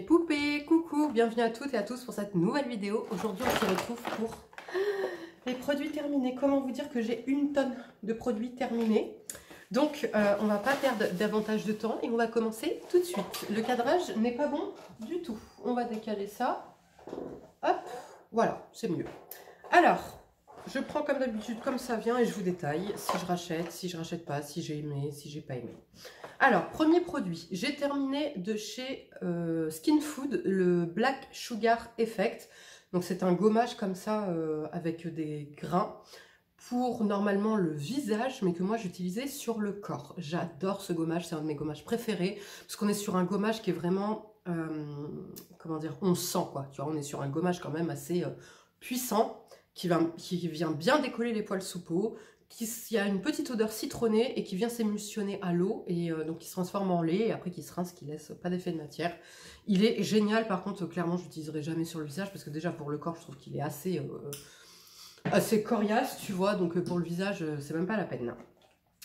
Mes poupées, coucou, bienvenue à toutes et à tous pour cette nouvelle vidéo. Aujourd'hui on se retrouve pour les produits terminés. Comment vous dire que j'ai une tonne de produits terminés. Donc on va pas perdre davantage de temps et on va commencer tout de suite. Le cadrage n'est pas bon du tout. On va décaler ça. Hop, voilà, c'est mieux. Alors, je prends comme d'habitude comme ça vient et je vous détaille si je rachète pas, si j'ai aimé, si j'ai pas aimé. Alors, premier produit, j'ai terminé de chez Skin Food, le Black Sugar Effect. Donc c'est un gommage comme ça avec des grains pour normalement le visage, mais que moi j'utilisais sur le corps. J'adore ce gommage, c'est un de mes gommages préférés, parce qu'on est sur un gommage qui est vraiment, comment dire, on sent quoi. Tu vois, on est sur un gommage quand même assez puissant, qui vient bien décoller les poils sous peau, qui a une petite odeur citronnée et qui vient s'émulsionner à l'eau et donc qui se transforme en lait et après qui se rince, qui laisse pas d'effet de matière. Il est génial, par contre clairement je l'utiliserai jamais sur le visage parce que déjà pour le corps je trouve qu'il est assez coriace, tu vois, donc pour le visage c'est même pas la peine.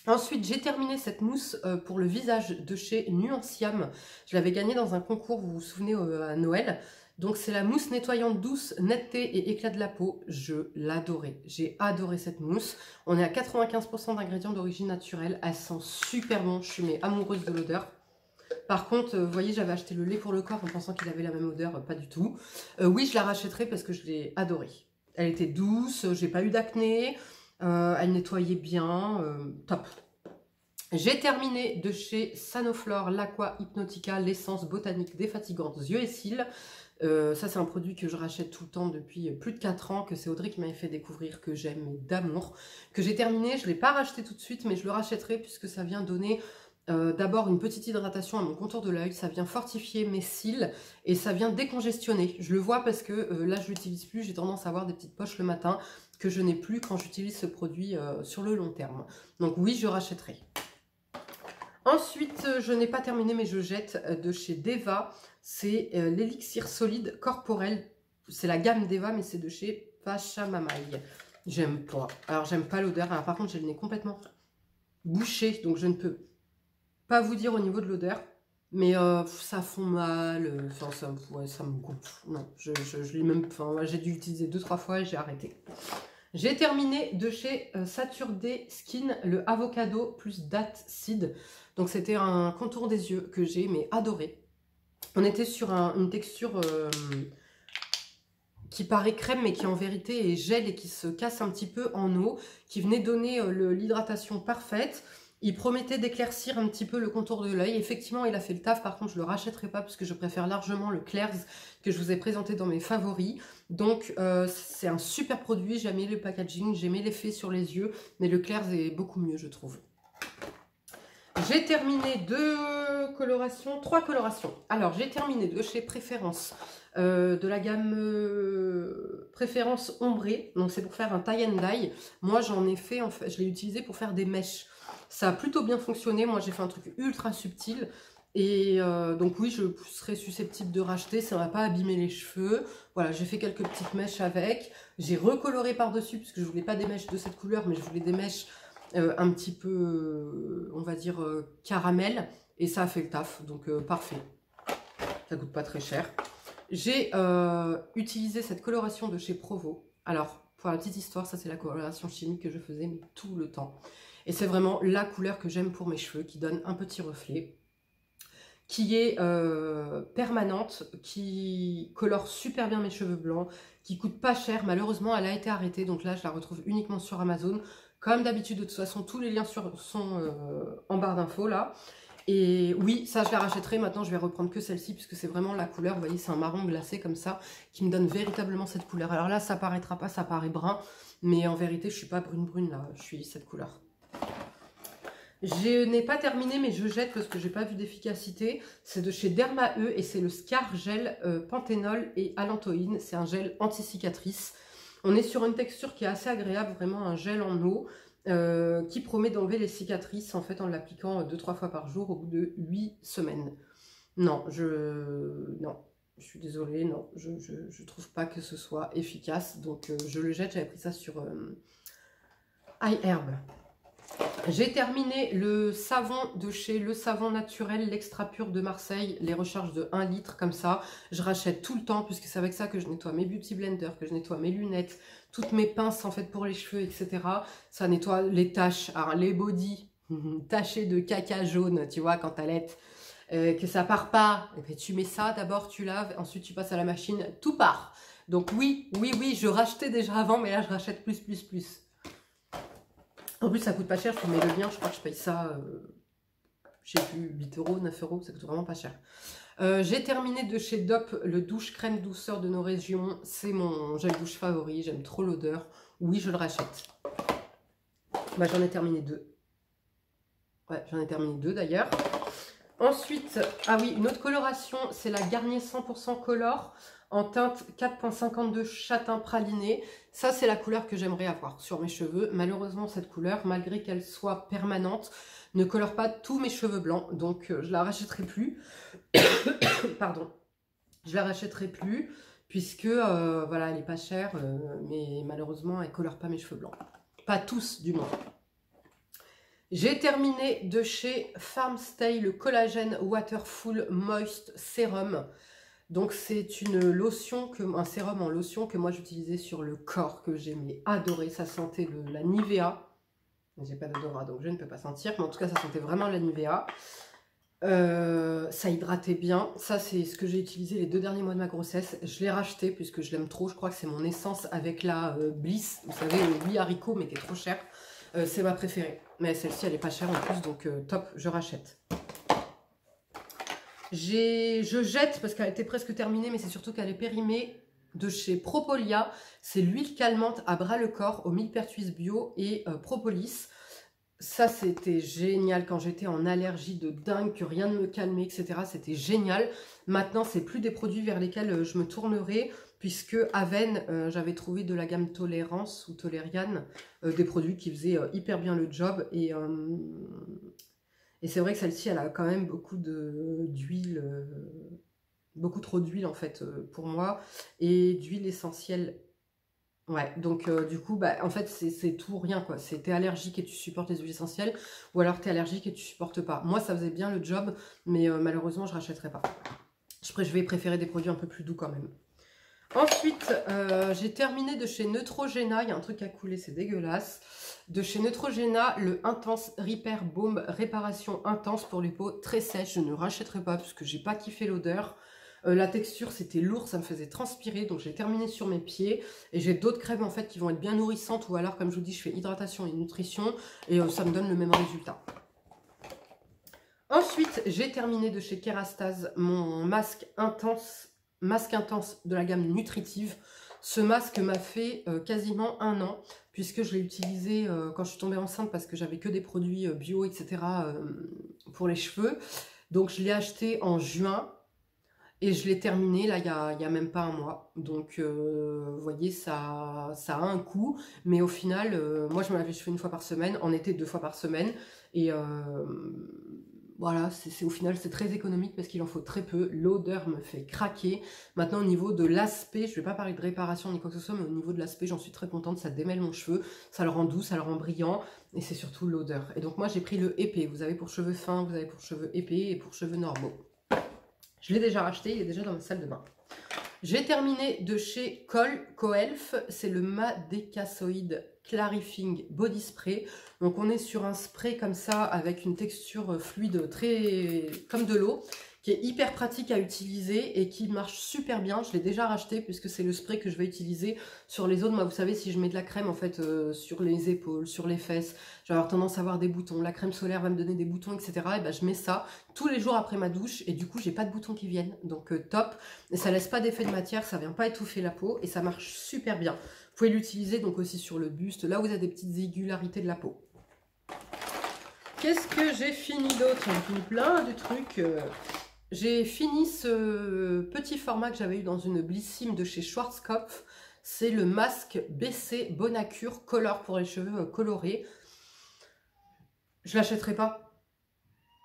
Ensuite, j'ai terminé cette mousse pour le visage de chez Nuanciam. Je l'avais gagnée dans un concours, vous vous souvenez, à Noël. Donc c'est la mousse nettoyante douce, netteté et éclat de la peau. Je l'adorais. J'ai adoré cette mousse. On est à 95% d'ingrédients d'origine naturelle. Elle sent super bon. Je suis mais amoureuse de l'odeur. Par contre, vous voyez, j'avais acheté le lait pour le corps en pensant qu'il avait la même odeur. Pas du tout. Oui, je la rachèterai parce que je l'ai adorée. Elle était douce, j'ai pas eu d'acné. Elle nettoyait bien. Top. J'ai terminé de chez Sanoflore l'Aqua Hypnotica, l'essence botanique défatigante yeux et cils. Ça c'est un produit que je rachète tout le temps depuis plus de 4 ans, que c'est Audrey qui m'avait fait découvrir, que j'aime d'amour, que j'ai terminé. Je ne l'ai pas racheté tout de suite, mais je le rachèterai puisque ça vient donner d'abord une petite hydratation à mon contour de l'œil, ça vient fortifier mes cils et ça vient décongestionner. Je le vois parce que là je l'utilise plus, j'ai tendance à avoir des petites poches le matin que je n'ai plus quand j'utilise ce produit sur le long terme. Donc oui, je rachèterai. Ensuite, je n'ai pas terminé mais je jette de chez Deva. C'est l'élixir solide corporel. C'est la gamme Deva mais c'est de chez Pachamamaï. J'aime pas. Alors j'aime pas l'odeur. Alors par contre j'ai le nez complètement bouché donc je ne peux pas vous dire au niveau de l'odeur. Mais ça fond mal. Enfin ça me gonfle. Non, je l'ai même. Enfin j'ai dû l'utiliser 2-3 fois et j'ai arrêté. J'ai terminé de chez Saturday Skin le avocado plus date seed. Donc c'était un contour des yeux que j'ai mais adoré. On était sur une texture qui paraît crème mais qui en vérité est gel et qui se casse un petit peu en eau, qui venait donner l'hydratation parfaite. Il promettait d'éclaircir un petit peu le contour de l'œil. Effectivement, il a fait le taf. Par contre, je ne le rachèterai pas parce que je préfère largement le Claire's que je vous ai présenté dans mes favoris. Donc, c'est un super produit. J'ai aimé le packaging, j'ai aimé l'effet sur les yeux. Mais le Claire's est beaucoup mieux, je trouve. J'ai terminé 3 colorations. Alors, j'ai terminé de chez Préférence, de la gamme Préférence ombrée. Donc, c'est pour faire un tie and dye. Moi, j'en ai fait, en fait, je l'ai utilisé pour faire des mèches. Ça a plutôt bien fonctionné. Moi, j'ai fait un truc ultra subtil. Et donc, oui, je serais susceptible de racheter. Ça ne va pas abîmer les cheveux. Voilà, j'ai fait quelques petites mèches avec. J'ai recoloré par-dessus, puisque je ne voulais pas des mèches de cette couleur, mais je voulais des mèches un petit peu, on va dire, caramel. Et ça a fait le taf, donc parfait. Ça coûte pas très cher. J'ai utilisé cette coloration de chez Provo. Alors, pour la petite histoire, ça c'est la coloration chimique que je faisais mais tout le temps. Et c'est vraiment la couleur que j'aime pour mes cheveux, qui donne un petit reflet, qui est permanente, qui colore super bien mes cheveux blancs, qui coûte pas cher. Malheureusement, elle a été arrêtée, donc là, je la retrouve uniquement sur Amazon. Comme d'habitude, de toute façon, tous les liens sont en barre d'infos, là. Et oui, ça, je la rachèterai. Maintenant, je vais reprendre que celle-ci, puisque c'est vraiment la couleur. Vous voyez, c'est un marron glacé comme ça, qui me donne véritablement cette couleur. Alors là, ça paraîtra pas, ça paraît brun. Mais en vérité, je suis pas brune, là. Je suis cette couleur. Je n'ai pas terminé, mais je jette parce que j'ai pas vu d'efficacité. C'est de chez Derma E et c'est le Scar Gel Panthénol et Allantoïne. C'est un gel anti-cicatrice. On est sur une texture qui est assez agréable, vraiment un gel en eau qui promet d'enlever les cicatrices en fait en l'appliquant 2-3 fois par jour au bout de 8 semaines. Non, je suis désolée, non, je trouve pas que ce soit efficace, donc je le jette. J'avais pris ça sur iHerb. J'ai terminé le savon de chez Le Savon Naturel, l'extra pur de Marseille, les recharges de 1 litre comme ça. Je rachète tout le temps puisque c'est avec ça que je nettoie mes beauty blenders, que je nettoie mes lunettes, toutes mes pinces en fait pour les cheveux, etc. Ça nettoie les taches, alors les body tachés de caca jaune, tu vois, quand t'allaites, que ça part pas. Et puis tu mets ça, d'abord tu laves, ensuite tu passes à la machine, tout part. Donc oui, je rachetais déjà avant, mais là je rachète plus. En plus, ça coûte pas cher, je te mets le lien, je crois que je paye ça, je sais plus, 8 euros, 9 euros, ça coûte vraiment pas cher. J'ai terminé de chez Dop le douche crème douceur de nos régions, c'est mon gel douche favori, j'aime trop l'odeur, oui je le rachète. Bah, j'en ai terminé 2. Ouais, j'en ai terminé 2 d'ailleurs. Ensuite, ah oui, une autre coloration, c'est la Garnier 100% Color en teinte 4.52 châtain praliné. Ça, c'est la couleur que j'aimerais avoir sur mes cheveux. Malheureusement, cette couleur, malgré qu'elle soit permanente, ne colore pas tous mes cheveux blancs. Donc, je la rachèterai plus. Pardon. Je la rachèterai plus puisque, voilà, elle n'est pas chère. Mais malheureusement, elle ne colore pas mes cheveux blancs. Pas tous, du moins. J'ai terminé de chez Farmstay le Collagène Waterful Moist Serum. Donc c'est une lotion, un sérum en lotion que moi j'utilisais sur le corps, que j'aimais adorer. Ça sentait la Nivea. J'ai pas d'odorat donc je ne peux pas sentir, mais en tout cas ça sentait vraiment la Nivea. Ça hydratait bien. Ça c'est ce que j'ai utilisé les 2 derniers mois de ma grossesse. Je l'ai racheté puisque je l'aime trop. Je crois que c'est mon essence avec la Bliss, vous savez, le 8 haricots mais qui est trop cher. C'est ma préférée. Mais celle-ci, elle est pas chère en plus, donc top, je rachète. Je jette, parce qu'elle était presque terminée, mais c'est surtout qu'elle est périmée, de chez Propolia. C'est l'huile calmante à bras le corps, au millepertuis bio et propolis. Ça, c'était génial quand j'étais en allergie de dingue, que rien ne me calmait, etc. C'était génial. Maintenant, c'est plus des produits vers lesquels je me tournerai, puisque Aven, j'avais trouvé de la gamme Tolérance ou Tolériane, des produits qui faisaient hyper bien le job. Et c'est vrai que celle-ci, elle a quand même beaucoup d'huile, beaucoup trop d'huile en fait pour moi, et d'huile essentielle. Ouais, donc du coup, bah, en fait, c'est tout ou rien, quoi. C'est t'es allergique et tu supportes les huiles essentielles, ou alors t'es allergique et tu supportes pas. Moi, ça faisait bien le job, mais malheureusement, je rachèterai pas. Je vais préférer des produits un peu plus doux quand même. Ensuite, j'ai terminé de chez Neutrogena, il y a un truc à couler, c'est dégueulasse. De chez Neutrogena, le Intense Repair Baume Réparation Intense pour les peaux très sèches. Je ne rachèterai pas parce que j'ai pas kiffé l'odeur. La texture, c'était lourd, ça me faisait transpirer, donc j'ai terminé sur mes pieds. Et j'ai d'autres crèmes en fait qui vont être bien nourrissantes, ou alors, comme je vous dis, je fais hydratation et nutrition, et ça me donne le même résultat. Ensuite, j'ai terminé de chez Kerastase mon masque intense de la gamme nutritive. Ce masque m'a fait quasiment 1 an, puisque je l'ai utilisé quand je suis tombée enceinte, parce que j'avais que des produits bio, etc. Pour les cheveux. Donc je l'ai acheté en juin, et je l'ai terminé là il y a même pas 1 mois. Donc vous voyez, ça a un coût, mais au final, moi je me lave les cheveux 1 fois par semaine, en été 2 fois par semaine, et voilà, au final c'est très économique parce qu'il en faut très peu. L'odeur me fait craquer. Maintenant au niveau de l'aspect, je ne vais pas parler de réparation ni quoi que ce soit, mais au niveau de l'aspect j'en suis très contente. Ça démêle mon cheveu, ça le rend doux, ça le rend brillant, et c'est surtout l'odeur. Et donc moi j'ai pris le épais. Vous avez pour cheveux fins, vous avez pour cheveux épais et pour cheveux normaux. Je l'ai déjà racheté, il est déjà dans ma salle de bain. J'ai terminé de chez Coelf, c'est le Madecasoid Clarifying Body Spray. Donc on est sur un spray comme ça avec une texture fluide très comme de l'eau, qui est hyper pratique à utiliser et qui marche super bien. Je l'ai déjà racheté puisque c'est le spray que je vais utiliser sur les zones. Moi, vous savez, si je mets de la crème en fait sur les épaules, sur les fesses, je vais avoir tendance à avoir des boutons. La crème solaire va me donner des boutons, etc. Et ben, je mets ça tous les jours après ma douche et du coup, j'ai pas de boutons qui viennent. Donc top. Et ça laisse pas d'effet de matière, ça vient pas étouffer la peau et ça marche super bien. Vous pouvez l'utiliser donc aussi sur le buste, là où vous avez des petites irrégularités de la peau. Qu'est-ce que j'ai fini d'autre? J'ai fini plein de trucs. J'ai fini ce petit format que j'avais eu dans une Blissim de chez Schwarzkopf. C'est le masque BC Bonacure Color pour les cheveux colorés. Je l'achèterai pas.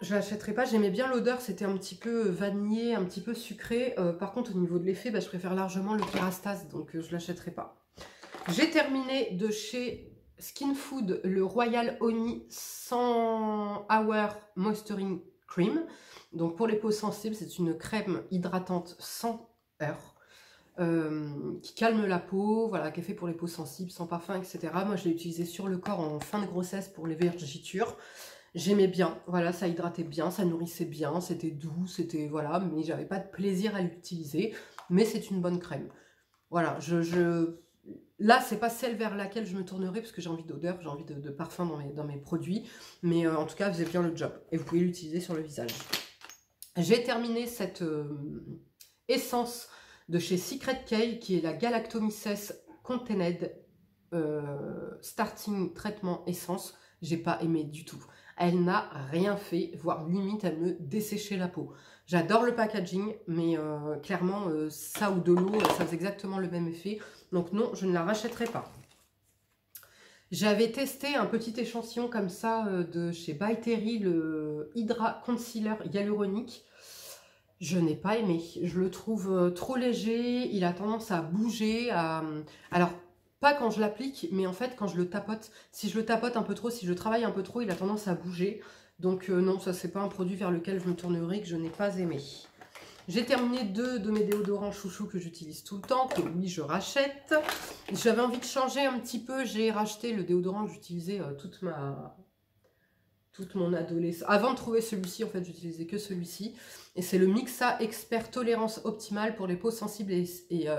Je l'achèterai pas. J'aimais bien l'odeur. C'était un petit peu vanillé, un petit peu sucré. Par contre, au niveau de l'effet, bah, je préfère largement le Kerastase. Donc, je l'achèterai pas. J'ai terminé de chez Skin Food, le Royal Honey 100 Hour Moisturizing Cream. Donc pour les peaux sensibles, c'est une crème hydratante 100 heures. Qui calme la peau, voilà, qui est fait pour les peaux sensibles, sans parfum, etc. Moi, je l'ai utilisé sur le corps en fin de grossesse pour les vergitures. J'aimais bien, voilà, ça hydratait bien, ça nourrissait bien, c'était doux, c'était, voilà, mais j'avais pas de plaisir à l'utiliser. Mais c'est une bonne crème. Voilà, là, c'est pas celle vers laquelle je me tournerai, parce que j'ai envie d'odeur, j'ai envie de parfum dans mes produits. Mais en tout cas, vous faisait bien le job. Et vous pouvez l'utiliser sur le visage. J'ai terminé cette essence de chez Secret K, qui est la Galactomyces Contented Starting Traitement Essence. J'ai pas aimé du tout. Elle n'a rien fait, voire limite elle me desséchait la peau. J'adore le packaging, mais clairement ça ou de l'eau, ça faisait exactement le même effet. Donc non, je ne la rachèterai pas. J'avais testé un petit échantillon comme ça de chez By Terry, le Hydra Concealer Hyaluronique. Je n'ai pas aimé. Je le trouve trop léger. Il a tendance à bouger. Alors, pas quand je l'applique, mais en fait, quand je le tapote. Si je le tapote un peu trop, si je travaille un peu trop, il a tendance à bouger. Donc non, ça, c'est pas un produit vers lequel je me tournerai, que je n'ai pas aimé. J'ai terminé 2 de mes déodorants chouchou que j'utilise tout le temps, que oui, je rachète. J'avais envie de changer un petit peu. J'ai racheté le déodorant que j'utilisais toute mon adolescence. Avant de trouver celui-ci, en fait, j'utilisais que celui-ci. Et c'est le Mixa Expert Tolérance Optimale pour les peaux sensibles et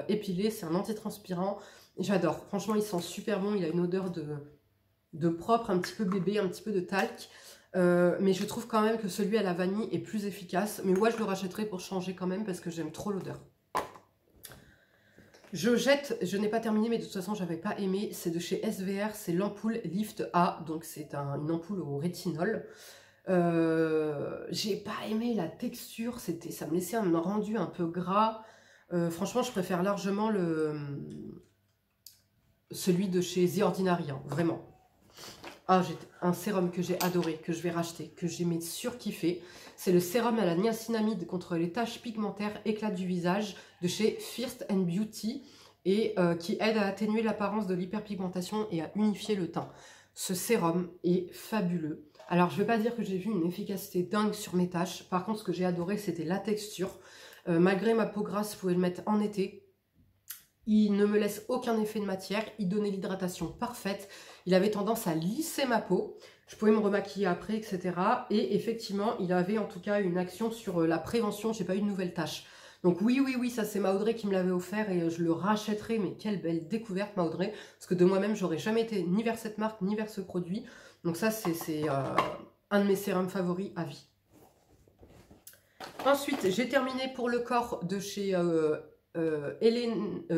épilées. C'est un antitranspirant. J'adore. Franchement, il sent super bon. Il a une odeur de propre, un petit peu bébé, un petit peu de talc. Mais je trouve quand même que celui à la vanille est plus efficace. Mais moi, je le rachèterai pour changer quand même parce que j'aime trop l'odeur. Je jette, je n'ai pas terminé, mais de toute façon, j'avais pas aimé. C'est de chez SVR, c'est l'ampoule Lift A. Donc, c'est une ampoule au rétinol. J'ai pas aimé la texture. Ça me laissait un rendu un peu gras. Franchement, je préfère largement celui de chez The Ordinary, hein, vraiment. Ah, j'ai un sérum que j'ai adoré, que je vais racheter, que j'ai surkiffé. C'est le sérum à la niacinamide contre les taches pigmentaires éclat du visage de chez First and Beauty et qui aide à atténuer l'apparence de l'hyperpigmentation et à unifier le teint. Ce sérum est fabuleux. Alors, je ne vais pas dire que j'ai vu une efficacité dingue sur mes taches. Par contre, ce que j'ai adoré, c'était la texture. Malgré ma peau grasse, vous pouvez le mettre en été. Il ne me laisse aucun effet de matière. Il donnait l'hydratation parfaite. Il avait tendance à lisser ma peau. Je pouvais me remaquiller après, etc. Et effectivement, il avait en tout cas une action sur la prévention. J'ai pas eu de nouvelles taches. Donc oui, ça c'est ma Audrey qui me l'avait offert et je le rachèterai. Mais quelle belle découverte, ma Audrey. Parce que de moi-même, j'aurais jamais été ni vers cette marque, ni vers ce produit. Donc ça, c'est un de mes sérums favoris à vie. Ensuite, j'ai terminé pour le corps de chez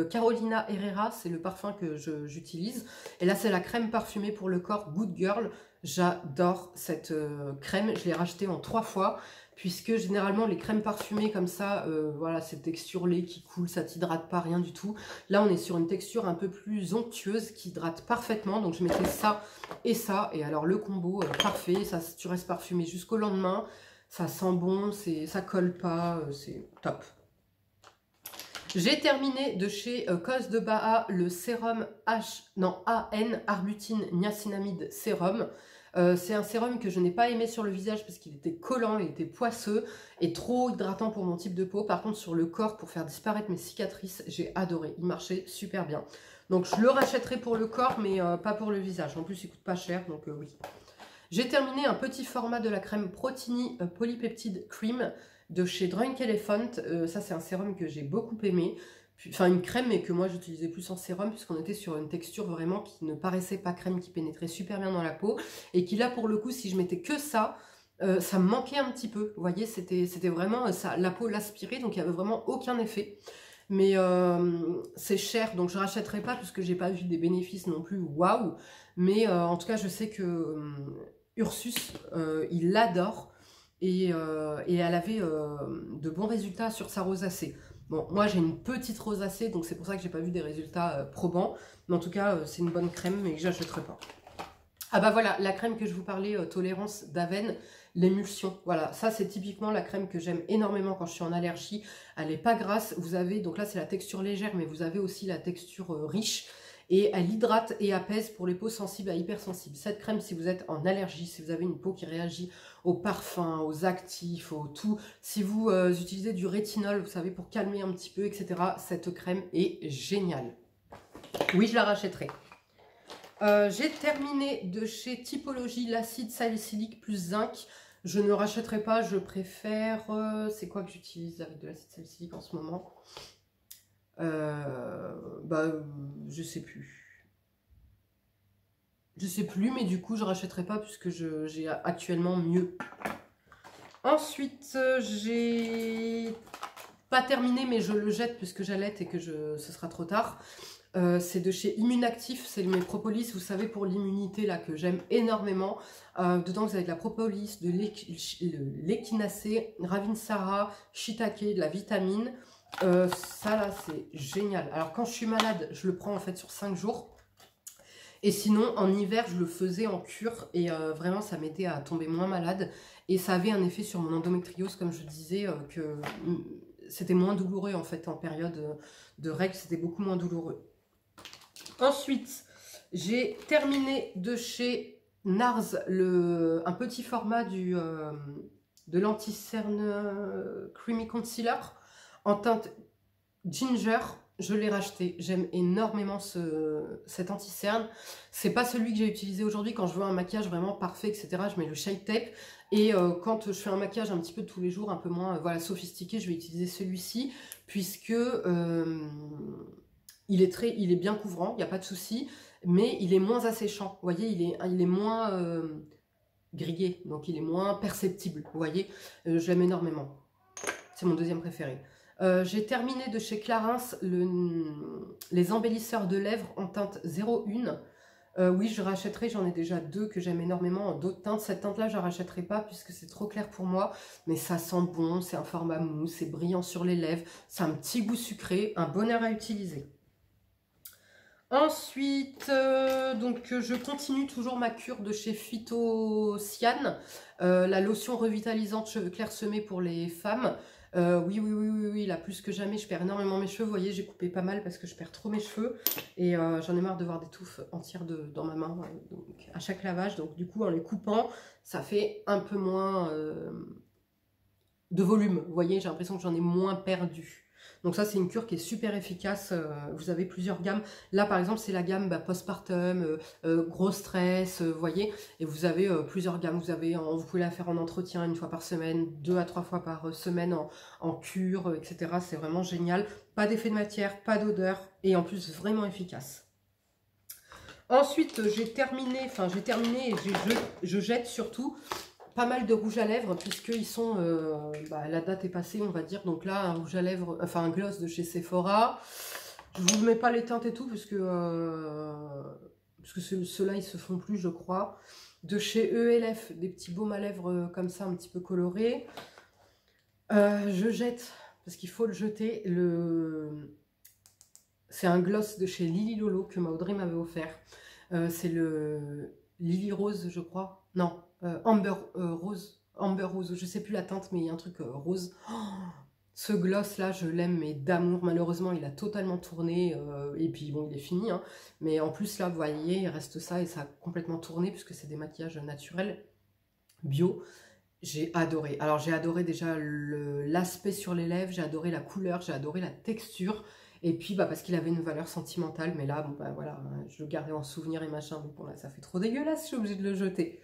Carolina Herrera. C'est le parfum que j'utilise. Et là, c'est la crème parfumée pour le corps Good Girl. J'adore cette crème. Je l'ai rachetée en 3 fois. Puisque généralement, les crèmes parfumées comme ça, voilà, cette texture lait qui coule, ça t'hydrate pas, rien du tout. Là, on est sur une texture un peu plus onctueuse qui hydrate parfaitement. Donc, je mettais ça et ça. Et alors, le combo, parfait. Ça, tu restes parfumé jusqu'au lendemain. Ça sent bon, ça colle pas, c'est top. J'ai terminé de chez Cos de Baha le sérum AN Arbutine Niacinamide Sérum. C'est un sérum que je n'ai pas aimé sur le visage parce qu'il était collant, il était poisseux et trop hydratant pour mon type de peau. Par contre, sur le corps, pour faire disparaître mes cicatrices, j'ai adoré. Il marchait super bien. Donc, je le rachèterai pour le corps, mais pas pour le visage. En plus, il coûte pas cher, donc oui. J'ai terminé un petit format de la crème Protini Polypeptide Cream de chez Drunk Elephant. Ça, c'est un sérum que j'ai beaucoup aimé. Enfin, une crème, mais que moi, j'utilisais plus en sérum, puisqu'on était sur une texture vraiment qui ne paraissait pas crème, qui pénétrait super bien dans la peau. Et qui, là, pour le coup, si je mettais que ça, ça me manquait un petit peu. Vous voyez, c'était vraiment... la peau l'aspirait, donc il n'y avait vraiment aucun effet. Mais c'est cher, donc je ne rachèterai pas, puisque j'ai pas vu des bénéfices non plus. Waouh! Mais en tout cas, je sais que Ursus, il l'adore. Et elle avait de bons résultats sur sa rosacée. Bon, moi j'ai une petite rosacée, donc c'est pour ça que j'ai pas vu des résultats probants. Mais en tout cas, c'est une bonne crème, mais que j'achèterai pas. Ah bah voilà, la crème que je vous parlais, Tolérance d'Aven, l'émulsion. Voilà, ça c'est typiquement la crème que j'aime énormément quand je suis en allergie. Elle n'est pas grasse. Vous avez, donc là c'est la texture légère, mais vous avez aussi la texture riche. et elle hydrate et apaise pour les peaux sensibles à hypersensibles. Cette crème, si vous êtes en allergie, si vous avez une peau qui réagit aux parfums, aux actifs, au tout, si vous utilisez du rétinol, vous savez, pour calmer un petit peu, etc., cette crème est géniale. Oui, je la rachèterai. J'ai terminé de chez Typologie l'acide salicylique plus zinc. Je ne rachèterai pas, je préfère... c'est quoi que j'utilise avec de l'acide salicylique en ce moment? Je sais plus. Je sais plus, mais du coup, je rachèterai pas puisque j'ai actuellement mieux. Ensuite, j'ai pas terminé, mais je le jette puisque j'allaite et que ce sera trop tard. C'est de chez Immunactif, c'est mes propolis, vous savez, pour l'immunité, là, que j'aime énormément. Dedans, vous avez de la propolis, de l'échinacée, ravinsara, shiitake, de la vitamine. Ça, là, c'est génial. Alors, quand je suis malade, je le prends, en fait, sur 5 jours. Et sinon, en hiver, je le faisais en cure. Et vraiment, ça m'aidait à tomber moins malade. Et ça avait un effet sur mon endométriose, comme je disais, que c'était moins douloureux, en fait, en période de règles. C'était beaucoup moins douloureux. Ensuite, j'ai terminé de chez NARS un petit format de l'anti-cerne Creamy Concealer en teinte Ginger. Je l'ai racheté. J'aime énormément cet anti-cerne. C'est pas celui que j'ai utilisé aujourd'hui quand je veux un maquillage vraiment parfait, etc. Je mets le Shape Tape. Et quand je fais un maquillage un petit peu tous les jours, un peu moins voilà, sophistiqué, je vais utiliser celui-ci puisque... il est bien couvrant, il n'y a pas de souci, mais il est moins asséchant. Vous voyez, il est moins grillé, donc il est moins perceptible. Vous voyez, je l'aime énormément. C'est mon deuxième préféré. J'ai terminé de chez Clarins les embellisseurs de lèvres en teinte 01. Oui, je rachèterai, j'en ai déjà 2 que j'aime énormément en d'autres teintes. Cette teinte-là, je ne la rachèterai pas puisque c'est trop clair pour moi. Mais ça sent bon, c'est un format mou, c'est brillant sur les lèvres. C'est un petit goût sucré, un bonheur à utiliser. Ensuite, je continue toujours ma cure de chez Phytocyan, la lotion revitalisante cheveux clairsemés pour les femmes. Oui, là plus que jamais, je perds énormément mes cheveux. Vous voyez, j'ai coupé pas mal parce que je perds trop mes cheveux. Et j'en ai marre de voir des touffes entières dans ma main donc, à chaque lavage. Donc du coup, en les coupant, ça fait un peu moins de volume. Vous voyez, j'ai l'impression que j'en ai moins perdu. Donc ça, c'est une cure qui est super efficace. Vous avez plusieurs gammes. Là, par exemple, c'est la gamme postpartum, gros stress, vous voyez. Et vous avez plusieurs gammes. Vous pouvez la faire en entretien 1 fois par semaine, 2 à 3 fois par semaine en cure, etc. C'est vraiment génial. Pas d'effet de matière, pas d'odeur. Et en plus, vraiment efficace. Ensuite, j'ai terminé et je jette surtout... pas mal de rouge à lèvres puisqu'ils sont, la date est passée on va dire, donc là un rouge à lèvres, enfin un gloss de chez Sephora. Je vous mets pas les teintes et tout puisque ceux-là ils se font plus je crois. De chez ELF, des petits baumes à lèvres comme ça un petit peu colorés. Je jette parce qu'il faut le jeter, c'est un gloss de chez Lily Lolo que ma Audrey m'avait offert. C'est le Lily Rose je crois, non. Amber Rose, je sais plus la teinte, mais il y a un truc rose. Oh, ce gloss là, je l'aime, mais d'amour. Malheureusement, il a totalement tourné, et puis bon, il est fini. Hein. Mais en plus là, vous voyez, il reste ça et ça a complètement tourné puisque c'est des maquillages naturels, bio. J'ai adoré. Alors j'ai adoré déjà l'aspect sur les lèvres, j'ai adoré la couleur, j'ai adoré la texture. Et puis parce qu'il avait une valeur sentimentale, mais là, bon voilà, je le gardais en souvenir et machin. Donc bon là, ça fait trop dégueulasse, je suis obligée de le jeter.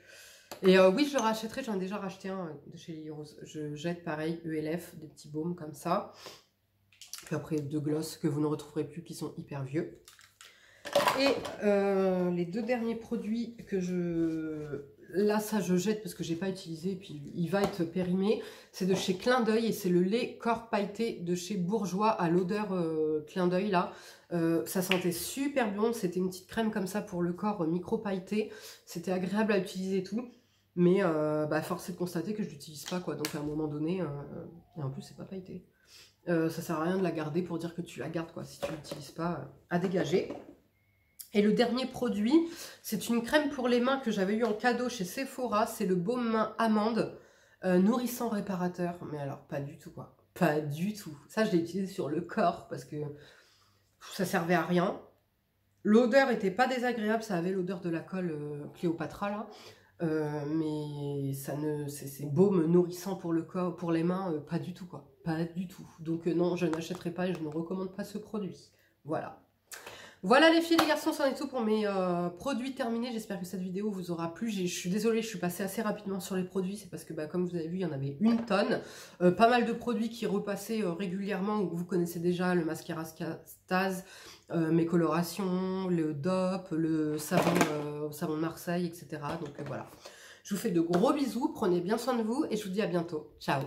Et oui, je le rachèterai, j'en ai déjà racheté un de chez Lily Rose. Je jette pareil, ELF, des petits baumes comme ça. Puis après, 2 glosses que vous ne retrouverez plus, qui sont hyper vieux. Et les 2 derniers produits que là, ça, je jette parce que je n'ai pas utilisé, et puis il va être périmé. C'est de chez Clin d'œil et c'est le lait corps pailleté de chez Bourjois à l'odeur Clin d'œil, là. Ça sentait super bon, c'était une petite crème comme ça pour le corps micro pailleté. C'était agréable à utiliser et tout. Mais force est de constater que je l'utilise pas, quoi. Donc à un moment donné, et en plus c'est pas pailleté. Ça sert à rien de la garder pour dire que tu la gardes, quoi. Si tu l'utilises pas, à dégager. Et le dernier produit, c'est une crème pour les mains que j'avais eu en cadeau chez Sephora. C'est le baume main amande nourrissant réparateur. Mais alors pas du tout, quoi. Pas du tout. Ça je l'ai utilisé sur le corps parce que ça servait à rien. L'odeur était pas désagréable, ça avait l'odeur de la colle Cléopatra là. Mais c'est baume nourrissant pour le corps, pour les mains, pas du tout quoi, pas du tout. Donc non, je n'achèterai pas et je ne recommande pas ce produit. Voilà. Voilà les filles, les garçons, c'en est tout pour mes produits terminés. J'espère que cette vidéo vous aura plu. Je suis désolée, je suis passée assez rapidement sur les produits. C'est parce que, bah, comme vous avez vu, il y en avait une tonne. Pas mal de produits qui repassaient régulièrement, où vous connaissez déjà le mascara Stase, mes colorations, le DOP, le savon de Marseille, etc. Donc voilà. Je vous fais de gros bisous, prenez bien soin de vous et je vous dis à bientôt. Ciao!